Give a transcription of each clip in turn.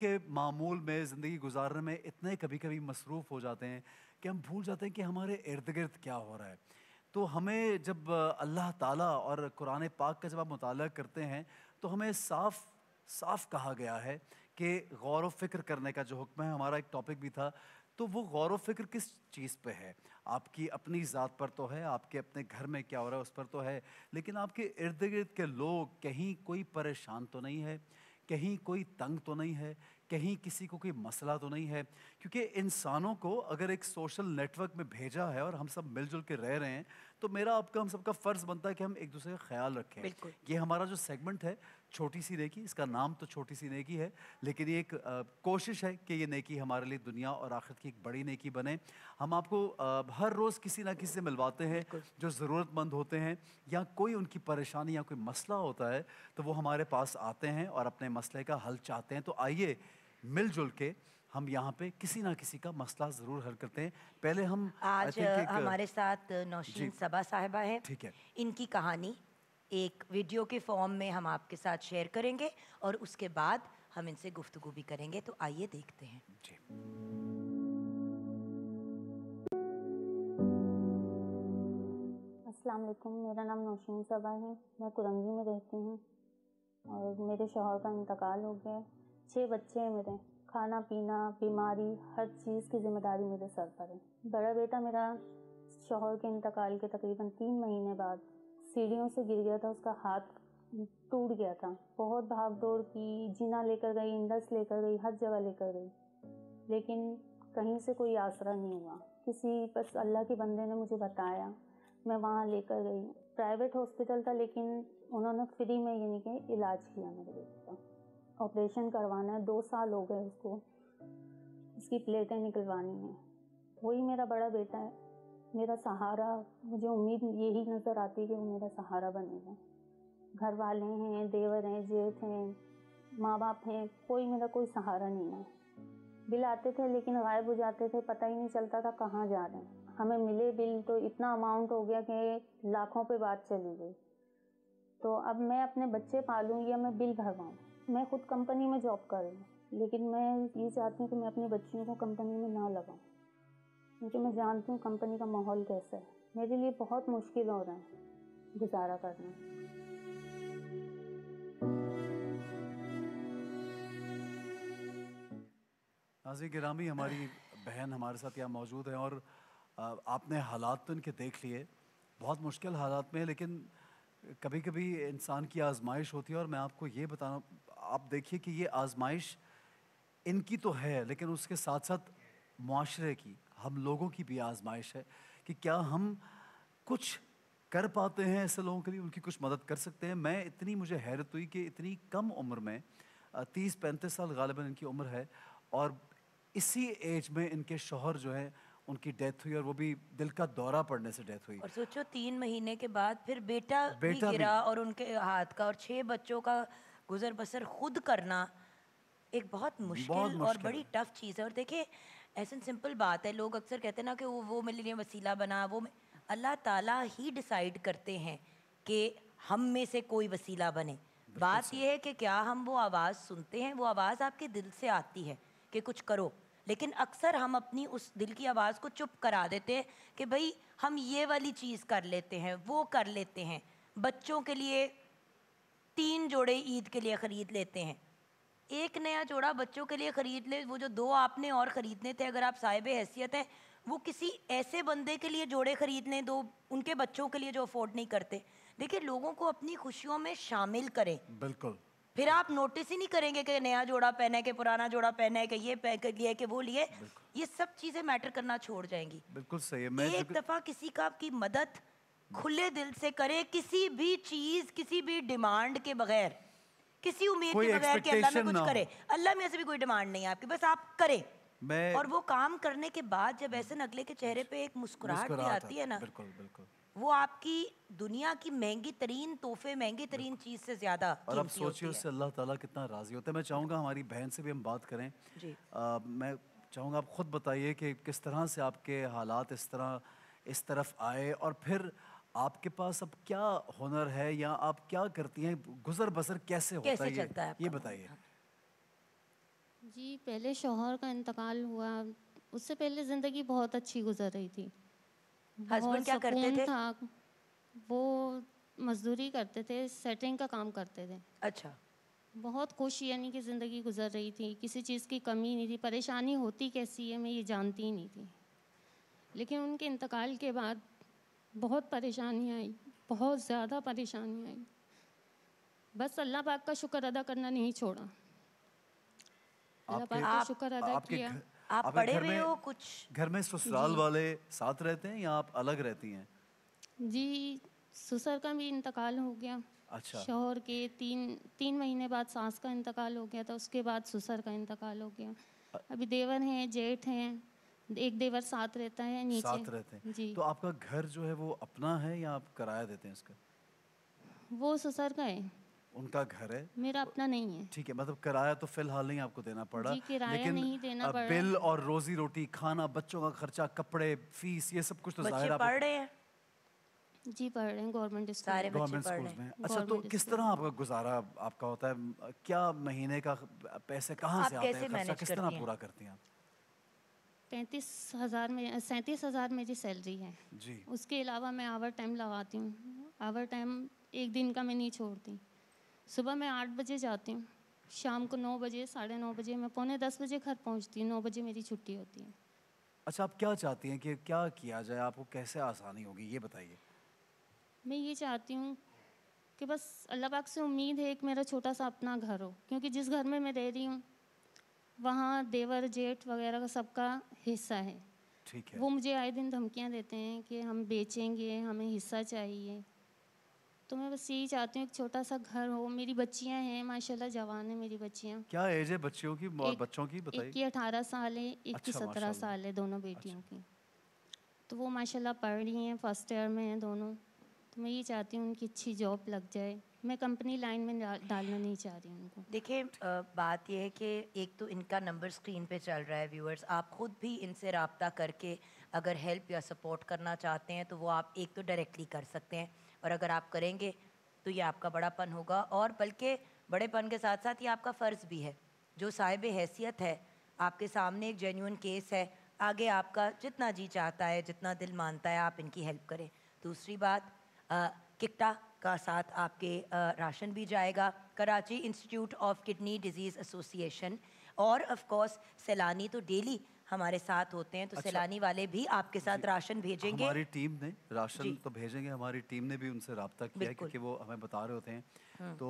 के मामूल में ज़िंदगी गुजारने में इतने कभी-कभी मसरूफ़ हो जाते हैं कि हम भूल जाते हैं कि हमारे इर्द-गिर्द क्या हो रहा है। तो हमें जब अल्लाह ताला और कुरान पाक का जब आप मुताला करते हैं, तो हमें साफ़ साफ़ कहा गया है कि गौर व फ़िक्र करने का जो हुक्म है, हमारा एक टॉपिक भी था, तो वो गौर व फ़िक्र किस चीज़ पे है? आपकी अपनी ज़ात पर तो है, आपके अपने घर में क्या हो रहा है उस पर तो है, लेकिन आपके इर्द-गिर्द के लोग कहीं कोई परेशान तो नहीं है? कहीं कोई तंग तो नहीं है, कहीं किसी को कोई मसला तो नहीं है, क्योंकि इंसानों को अगर एक सोशल नेटवर्क में भेजा है और हम सब मिलजुल के रह रहे हैं, तो मेरा आपका हम सबका फ़र्ज़ बनता है कि हम एक दूसरे का ख्याल रखें। बिल्कुल। ये हमारा जो सेगमेंट है, छोटी सी नेकी, इसका नाम तो छोटी सी नेकी है, लेकिन ये एक कोशिश है कि ये नेकी हमारे लिए दुनिया और आखिरत की एक बड़ी नेकी बने। हम आपको हर रोज़ किसी ना किसी से मिलवाते हैं बिल्कुल। जो ज़रूरतमंद होते हैं, या कोई उनकी परेशानी या कोई मसला होता है, तो वो हमारे पास आते हैं और अपने मसले का हल चाहते हैं। तो आइए मिलजुल के हम यहाँ पे किसी ना किसी का मसला ज़रूर हल करते हैं। पहले हम आई आज थिंक एक हमारे साथ नौशीन जी, सबा साहिबा हैं। ठीक है। इनकी कहानी एक वीडियो के फॉर्म में हम आपके साथ शेयर करेंगे और उसके बाद हम इनसे गुफ्तगू भी करेंगे, तो आइए देखते हैं। जी। अस्सलाम वालेकुम, मेरा नाम नौशीन सबा है। मैं कुरंगी में रहती हूँ और मेरे शौहर का इंतकाल हो गया है। 6 बच्चे हैं मेरे। खाना पीना, बीमारी, हर चीज़ की ज़िम्मेदारी मेरे सर पर है। बड़ा बेटा मेरा शौहर के इंतकाल के तकरीबन 3 महीने बाद सीढ़ियों से गिर गया था, उसका हाथ टूट गया था। बहुत भाग दौड़ की, जिना लेकर गई, इंडस लेकर गई, हर जगह लेकर गई, लेकिन कहीं से कोई आसरा नहीं हुआ। किसी बस अल्लाह के बंदे ने मुझे बताया, मैं वहाँ लेकर गई। प्राइवेट हॉस्पिटल था, लेकिन उन्होंने फ्री में यानी कि इलाज किया मेरे बेटे का। ऑपरेशन करवाना है, 2 साल हो गए उसको, उसकी प्लेटें निकलवानी हैं। वही मेरा बड़ा बेटा है, मेरा सहारा। मुझे उम्मीद यही नज़र आती है कि वो मेरा सहारा बनेगा। घर वाले हैं, देवर हैं, जेठ हैं, माँ बाप हैं, कोई मेरा कोई सहारा नहीं है। बिल आते थे लेकिन गायब हो जाते थे, पता ही नहीं चलता था कहाँ जा रहे हैं। हमें मिले बिल तो इतना अमाउंट हो गया कि लाखों पे बात चली गई। तो अब मैं अपने बच्चे पालूँ या मैं बिल भरवाऊँ? मैं खुद कंपनी में जॉब कर रही हूँ, लेकिन मैं ये चाहती हूँ कि मैं अपनी बच्चियों को कंपनी में ना लगाऊँ, क्योंकि मैं जानती हूँ कंपनी का माहौल कैसा है। मेरे लिए बहुत मुश्किल हो रहा है गुजारा करना। नाज़रीन गिरामी, हमारी बहन हमारे साथ यहाँ मौजूद है और आपने हालात तो इनके देख लिए, बहुत मुश्किल हालात में है, लेकिन कभी-कभी इंसान की आज़माइश होती है और मैं आपको ये बताना, आप देखिए कि ये आज़माइश इनकी तो है, लेकिन उसके साथ-साथ मुआशरे की, हम लोगों की भी आज़माइश है कि क्या हम कुछ कर पाते हैं ऐसे लोगों के लिए, उनकी कुछ मदद कर सकते हैं। मैं इतनी मुझे हैरत हुई कि इतनी कम उम्र में 30-35 साल गालिबन इनकी उम्र है, और इसी एज में इनके शौहर जो हैं, उनकी डेथ हुई, और वो भी दिल का दौरा पड़ने से डेथ हुई। और सोचो 3 महीने के बाद फिर बेटा भी बेटा भी गिरा और उनके हाथ का, और 6 बच्चों का गुज़र बसर खुद करना एक बहुत बहुत मुश्किल और मुश्किल बड़ी है। टफ चीज़ है। और देखिए, ऐसे सिंपल बात है, लोग अक्सर कहते हैं ना कि वो मेरे लिए वसीला बना, अल्लाह ताला ही डिसाइड करते हैं कि हम में से कोई वसीला बने। बिल्कुल बात सही। ये है कि क्या हम वो आवाज़ सुनते हैं, वो आवाज़ आपके दिल से आती है कि कुछ करो, लेकिन अक्सर हम अपनी उस दिल की आवाज़ को चुप करा देते हैं कि भाई हम ये वाली चीज़ कर लेते हैं, वो कर लेते हैं, बच्चों के लिए 3 जोड़े ईद के लिए ख़रीद लेते हैं, एक नया जोड़ा बच्चों के लिए खरीद ले, वो जो 2 आपने और खरीदने थे, अगर आप साहिब हैसियत हैं, वो किसी ऐसे बंदे के लिए जोड़े खरीद लें, 2 उनके बच्चों के लिए जो अफोर्ड नहीं करते। देखिए, लोगों को अपनी खुशियों में शामिल करें, बिल्कुल, फिर आप नोटिस ही नहीं करेंगे कि नया जोड़ा पहना है कि पुराना जोड़ा पहना है कि ये लिए कि वो लिए। बिल्कुल, ये सब चीज़ें मैटर करना छोड़ जाएंगी। बिल्कुल सही है। मैं जो एक दफ़ा किसी का की मदद खुले दिल से करें, किसी भी चीज़, किसी भी डिमांड के बगैर, किसी उम्मीद के कोई बगैर कि अल्लाह में एक्सपेक्टेशन कुछ ना करे। हो। अल्लाह में ऐसे भी कोई डिमांड नहीं है आपकी, बस आप करें। मैं और वो काम करने के बाद जब ऐसे अगले के चेहरे पे एक मुस्कुराहट भी मुस्कुराहट आती है आती है, ना, बिल्कुल, बिल्कुल। वो आपकी दुनिया की महँगी तरीन तोहफ़े, महँगी तरीन बिल्कुल। चीज़ से ज़्यादा और आप कीमती सोचिए होती है। उससे अल्लाह ताला कितना राज़ी होता है। मैं चाहूँगा हमारी बहन से भी हम बात करें। जी। मैं चाहूँगा आप खुद बताइए कि किस तरह से आपके हालात इस तरफ आए, और फिर आपके पास अब क्या हुनर है या आप क्या करती हैं? गुज़र-बसर कैसे होता कैसे है, चलता है ये आपका मामूल? बताइए? हाँ। जी, पहले शौहर का इंतकाल हुआ, उससे पहले ज़िंदगी बहुत अच्छी गुजर रही थी, हस्बैंड बहुत क्या करते सुकून थे? था। वो मजदूरी करते थे, सेटरिंग का काम करते थे। अच्छा। बहुत खुश यानी कि ज़िंदगी गुजर रही थी, किसी चीज़ की कमी नहीं थी, परेशानी होती कैसी है मैं ये जानती ही नहीं थी। लेकिन उनके इंतकाल के बाद बहुत परेशानी आई, बहुत ज़्यादा परेशानी आई। बस अल्लाह पाक का शुक्र अदा करना नहीं छोड़ा, अल्लाह आपके पाक का आप शुक्र अदा आपके किया। घर आप आपके पढ़े घर हुए में हो कुछ? घर में जी ससुराल वाले साथ रहते हैं या आप अलग रहती हैं? जी, ससुर का भी इंतकाल हो गया। अच्छा। शौहर के तीन तीन महीने बाद सास का इंतकाल हो गया था, उसके बाद ससुर का इंतकाल हो गया। अ, अभी देवर हैं, जेठ हैं, एक देवर साथ रहता है नीचे। साथ रहते हैं। जी, तो आपका घर जो है वो अपना है या आप किराया देते हैं इसका? वो ससुर का है, उनका घर है। मेरा अपना नहीं है। ठीक है, मतलब किराया तो फिलहाल नहीं आपको देना पड़ा, जी, किराया लेकिन नहीं देना पड़ा। बिल और रोजी रोटी, खाना, बच्चों का खर्चा, कपड़े, फीस, ये सब कुछ तो बच्चे जाहिर है पढ़ आपको रहे हैं? जी, पढ़ रहे हैं गवर्नमेंट स्कूल सारे में। बच्चे गवर्नमेंट पढ़ रहे स्कूल्स हैं। में है। अच्छा, तो गवर्नमेंट किस स्कूल तरह में आपका गुजारा आपका होता है? क्या महीने का पैसे कहाँ से आप आते हैं? कैसे खर्चा मैनेज किस तरह करती हैं? पूरा करती हैं आप? 35,000 में 37,000 मेरी सैलरी है। जी। उसके अलावा मैं आवर टाइम लगाती हूँ, आवर टाइम एक दिन का मैं नहीं छोड़ती। सुबह मैं 8 बजे जाती हूँ, शाम को 9 बजे, 9:30 बजे, मैं पौने 10 बजे घर पहुँचती हूँ, 9 बजे मेरी छुट्टी होती है। अच्छा, आप क्या चाहती हैं कि क्या किया जाए? आपको कैसे आसानी होगी ये बताइए? मैं ये चाहती हूँ कि बस अल्लाह पाक से उम्मीद है एक मेरा छोटा सा अपना घर हो, क्योंकि जिस घर में मैं रह रही हूँ वहाँ देवर जेठ वगैरह का सबका हिस्सा है। ठीक है। वो मुझे आए दिन धमकियाँ देते हैं कि हम बेचेंगे, हमें हिस्सा चाहिए। तो मैं बस यही चाहती हूँ एक छोटा सा घर हो। मेरी बच्चियाँ हैं, माशाल्लाह जवान है मेरी बच्चियाँ। क्या एज है बच्चियों की और एक बच्चों की एक बताइए? की 18 साल है, एक की अच्छा, 17 माशाल्लाह। साल है, दोनों बेटियों अच्छा। की। तो वो माशाल्लाह पढ़ रही हैं, फर्स्ट ईयर में हैं दोनों। तो मैं ये चाहती हूँ उनकी अच्छी जॉब लग जाए। मैं कंपनी लाइन में डालना नहीं चाह रही हूँ उनको। देखिए, बात यह है कि एक तो इनका नंबर स्क्रीन पे चल रहा है व्यूअर्स, आप खुद भी इनसे रब्ता करके अगर हेल्प या सपोर्ट करना चाहते हैं तो वो आप एक तो डायरेक्टली कर सकते हैं, और अगर आप करेंगे तो ये आपका बड़ापन होगा, और बल्कि बड़ेपन के साथ साथ ये आपका फ़र्ज़ भी है। जो साहिब हैसियत है, आपके सामने एक जेन्युइन केस है, आगे आपका जितना जी चाहता है, जितना दिल मानता है, आप इनकी हेल्प करें। दूसरी बात, किकटा का साथ आपके राशन भी जाएगा, Karachi institute of kidney disease association, और ऑफ कोर्स सैलानी तो डेली हमारे साथ होते हैं, तो अच्छा। सैलानी वाले भी आपके जी, साथ राशन भेजेंगे। हमारी टीम ने राशन जी, तो भेजेंगे, हमारी टीम ने भी उनसे रब्ता किया है बिल्कुल। क्योंकि वो हमें बता रहे होते हैं। तो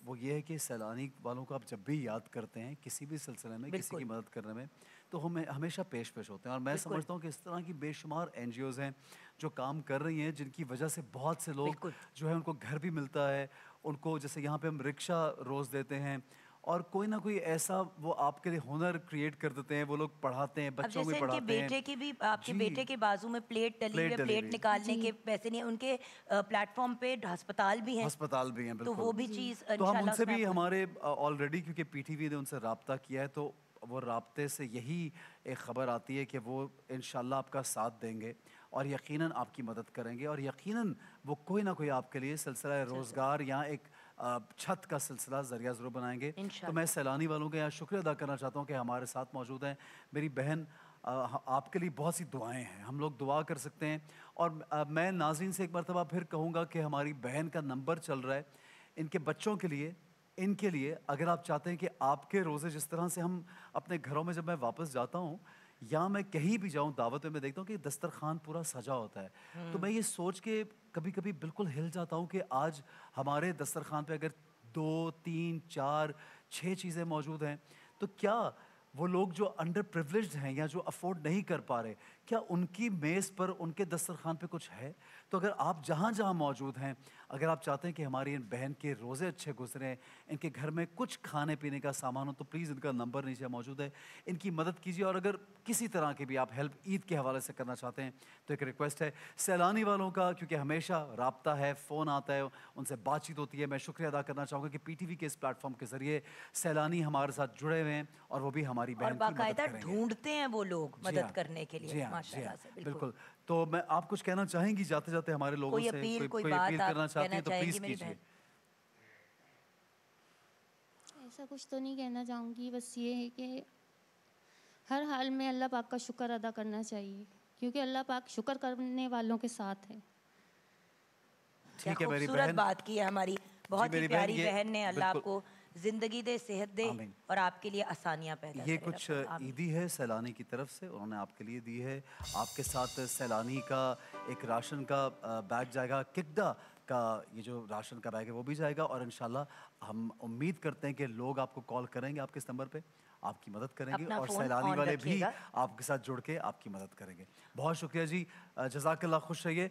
वो ये है कि सैलानी वालों को आप जब भी याद करते हैं किसी भी सिलसिले में, किसी की बिल्कुल, मदद करने में, तो हमें हमेशा पेश पेश होते हैं। और मैं बिल्कुल, समझता हूँ कि इस तरह की बेशुमार एनजीओज़ हैं जो काम कर रही हैं, जिनकी वजह से बहुत से लोग बिल्कुल। जो है उनको घर भी मिलता है, उनको जैसे यहाँ पे हम रिक्शा रोज़ देते हैं, और कोई ना कोई ऐसा वो आपके लिए हुनर क्रिएट कर देते हैं, वो लोग पढ़ाते हैं, अब बच्चों को जैसे भी इनके पढ़ाते हैं। बेटे की भी, आपके जी, बेटे के बाजू में प्लेट डली हुई प्लेट है, डली प्लेट हुई है। निकालने जी के पैसे नहीं है उनके, प्लेटफॉर्म पे अस्पताल भी हैं, अस्पताल भी हैं, तो वो बिल्कुल। भी जी चीज़ तो हम इंशाल्लाह उनसे उसमें भी आपको। हमारे ऑलरेडी क्योंकि पीटीवी ने उनसे रब्ता किया है, तो वो राब्ते से यही एक ख़बर आती है कि वो इंशाल्लाह आपका साथ देंगे और यकीनन आपकी मदद करेंगे, और यकीनन वो कोई ना कोई आपके लिए सिलसिला रोज़गार या एक छत का सिलसिला ज़रिया ज़रूर बनाएंगे। तो मैं इंशाल्लाह। सैलानी वालों का यहाँ शुक्रिया अदा करना चाहता हूँ कि हमारे साथ मौजूद हैं। मेरी बहन, आपके लिए बहुत सी दुआएं हैं, हम लोग दुआ कर सकते हैं। और मैं नाज़रीन से एक मरतबा फिर कहूँगा कि हमारी बहन का नंबर चल रहा है इनके बच्चों के लिए, इनके लिए। अगर आप चाहते हैं कि आपके रोज़े जिस तरह से हम अपने घरों में, जब मैं वापस जाता हूँ या मैं कहीं भी जाऊँ दावत में, मैं देखता हूँ कि दस्तरखान पूरा सजा होता है, तो मैं ये सोच के कभी कभी बिल्कुल हिल जाता हूँ कि आज हमारे दस्तरखान पे अगर 2, 3, 4, 6 चीज़ें मौजूद हैं, तो क्या वो लोग जो अंडर प्रिविलेज्ड हैं या जो अफोर्ड नहीं कर पा रहे, क्या उनकी मेज़ पर, उनके दस्तरखान पे कुछ है? तो अगर आप जहाँ जहाँ मौजूद हैं, अगर आप चाहते हैं कि हमारी इन बहन के रोज़े अच्छे गुजरें, इनके घर में कुछ खाने पीने का सामान हो, तो प्लीज़ इनका नंबर नीचे मौजूद है, इनकी मदद कीजिए। और अगर किसी तरह की भी आप हेल्प ईद के हवाले से करना चाहते हैं, तो एक रिक्वेस्ट है सैलानी वालों का, क्योंकि हमेशा राब्ता है, फ़ोन आता है, उनसे बातचीत होती है। मैं शुक्रिया अदा करना चाहूँगा कि पीटीवी के इस प्लेटफॉर्म के ज़रिए सैलानी हमारे साथ जुड़े हुए हैं और वो भी हमारी और बहन की मदद बाकायदा करेंगे। ढूंढते हैं वो लोग जी मदद हाँ, करने के लिए, जी हाँ, जी हाँ, माशाल्लाह से। बिल्कुल। बिल्कुल। तो मैं, आप कुछ कहना चाहेंगी जाते जाते हमारे लोगों कोई से? अपील, कोई कोई कोई बात अपील आप करना चाहती कहना हैं तो चाहेंगी प्लीज़ मेरी बहन? कीजिए। ऐसा कुछ तो नहीं कहना चाहूँगी, बस ये है कि हर हाल में अल्लाह पाक का शुक्र अदा करना चाहिए, क्योंकि अल्लाह पाक शुक्र करने वालों के साथ है। क्या ठीक है मेरी खूबसूरत बहन। बात की है हमारी बहुत ही मेरी बहन, प्यारी ये बहन ने। अल्लाह बिल्कुल आपको जिंदगी दे, सेहत दे आमीन। और आपके लिए आसानियां पैदा ये करे। कुछ रब्बल आमीन। ईदी है सैलानी की तरफ से, उन्होंने आपके लिए दी है। आपके साथ सैलानी का एक राशन का बैग जाएगा, किकड़ा का ये जो राशन का बैग है वो भी जाएगा। और इंशाल्लाह हम उम्मीद करते हैं कि लोग आपको कॉल करेंगे आपके इस नंबर पे, आपकी मदद करेंगे अपना और फोन सैलानी ऑन वाले भी रखिएगा। आपके साथ जुड़ के आपकी मदद करेंगे। बहुत शुक्रिया जी, जज़ाकल्लाह, खुश रहिए।